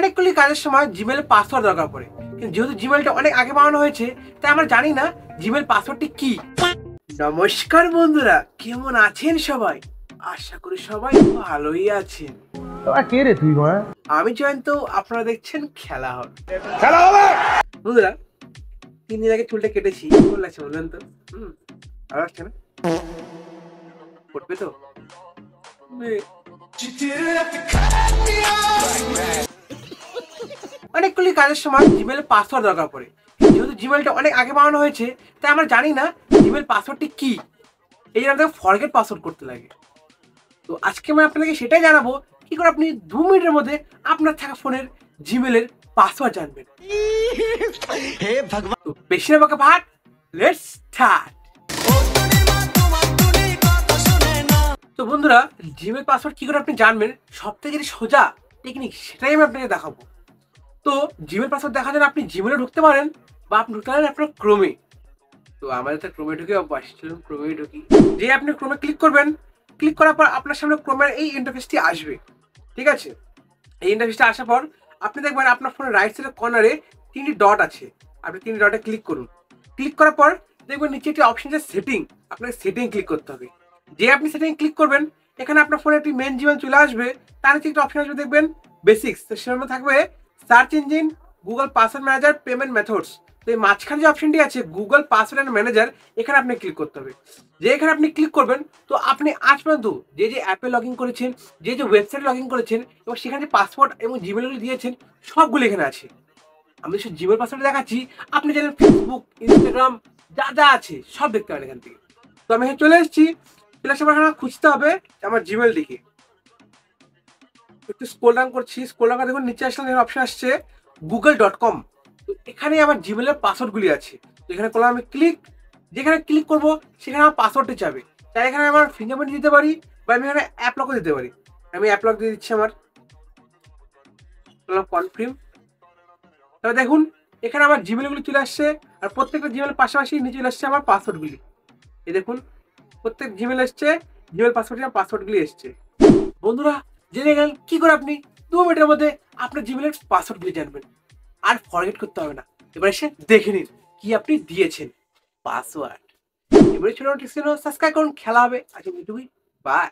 অনেকগুলি কাজের সময় জিমেল পাসওয়ার্ড দরকার পড়ে, কিন্তু যেহেতু জিমেলটা অনেক আগে বানানো হয়েছে তাই আমরা জানি না জিমেল পাসওয়ার্ডটি কি। নমস্কার বন্ধুরা, কেমন আছেন সবাই? আশা করি সবাই ভালোই আছেন। কে রে তুই? আমি জয়ন্ত, আপনারা দেখছেন খেলা হবে। বন্ধুরা, 3 দিন আগে চুলটা কেটেছি, কেমন লাগছে বলবেন তো? ভালো লাগছে না? করবে তো? অনেকগুলি কাজের সময় জিমেলের পাসওয়ার্ড দরকার পড়ে, যেহেতু জিমেলটা অনেক আগে বানানো হয়েছে তাই আমরা জানি না জিমেল পাসওয়ার্ডটি কি। এই জন্য আমাদের ফরগেট পাসওয়ার্ড করতে লাগে। তো আজকে আমি আপনাদেরকে সেটাই জানাবো কি করে আপনি 2 মিনিটের মধ্যে আপনার থাকা ফোনের জিমেলের পাসওয়ার্ড জানবেন। তো বেশি না বকা ভাট, লেটস স্টার্ট। তো বন্ধুরা, জিমেল পাসওয়ার্ড কি করে আপনি জানবেন, সবথেকে যেটা সোজা টেকনিক সেটাই আমি আপনাকে দেখাবো। তো জিমেল পাসওয়ার্ড দেখার জন্য আপনি জিমেলে ঢুকতে পারেন বা আপনি ঢুকতে পারেন আপনার ক্রোমে। তো আমাদের তো ক্রোমে ঢুকে অভ্যাস, চলুন ক্রোমে ঢুকি। যে আপনি ক্রোমে ক্লিক করবেন, ক্লিক করার পর আপনার সামনে ক্রোমের এই ইন্টারফেসটি আসবে, ঠিক আছে? এই ইন্টারফেসটা আসার পর আপনি দেখবেন আপনার ফোনের রাইট সাইডের কর্নারে 3টি ডট আছে। আপনি 3টি ডটে ক্লিক করুন। ক্লিক করার পর দেখবেন নিচে একটি অপশন আছে সেটিং, আপনাকে সেটিং ক্লিক করতে হবে। যে আপনি সেটিং ক্লিক করবেন, এখানে আপনার ফোনে একটি মেন জিমেল চলে আসবে। তার নিচে একটা অপশন আসবে দেখবেন বেসিক্স, তো সেখানে থাকবে search engine, Google password manager, payment methods. তো এই মাঝখানে যে অপশনটি আছে গুগল পাসওয়ার্ড অ্যান্ড ম্যানেজার, এখানে আপনি ক্লিক করতে হবে। যে এখানে আপনি ক্লিক করবেন, তো আপনি আজ পর্যন্ত যে অ্যাপে লগ ইন করেছেন, যে ওয়েবসাইটে লগ ইন করেছেন এবং সেখানে যে পাসওয়ার্ড এবং জিমেলগুলি দিয়েছেন সবগুলো এখানে আছে। আমি শুধু জিমেল পাসওয়ার্ড দেখাচ্ছি, আপনি জানেন ফেসবুক, ইনস্টাগ্রাম যা যা আছে সব দেখতে পারেন এখান থেকে। তো আমি এখানে চলে এসেছি, চলে আসার পর এখানে খুঁজতে হবে আমার জিমেলটিকে। একটু স্ক্রল ডাউন করছি, স্ক্রল ডাউন করে দেখুন নিচে আসলে এখানে অপশন আসছে google.com। তো এখানে আমার জিমেলের পাসওয়ার্ডগুলি আছে। তো এখানে করলাম আমি ক্লিক, যেখানে ক্লিক করব সেখানে আমার পাসওয়ার্ডটি যাবে। তাই এখানে আমার ফিঙ্গারপ্রিন্ট দিতে পারি বা আমি এখানে অ্যাপ লকও দিতে পারি। আমি অ্যাপ লক দিয়ে দিচ্ছি আমার, কনফার্ম। তবে দেখুন এখানে আমার জিমেলগুলি চলে আসছে, আর প্রত্যেকটা জিমেলের পাশাপাশি নিচে চলে আসছে আমার পাসওয়ার্ডগুলি। এই দেখুন প্রত্যেক জিমেল এসছে, জিমেল পাসওয়ার্ডগুলি এসছে। বন্ধুরা, জেনে গেলেন কি করে আপনি 2 মিনিটের মধ্যে আপনার জিমেলের পাসওয়ার্ডগুলি জানবেন, আর ফরগেট করতে হবে না। এবার এসে দেখে নিন কি আপনি দিয়েছেন পাসওয়ার্ড। এবারে ছোট সাবস্ক্রাইব করুন, খেলা হবে। আজকে বাই।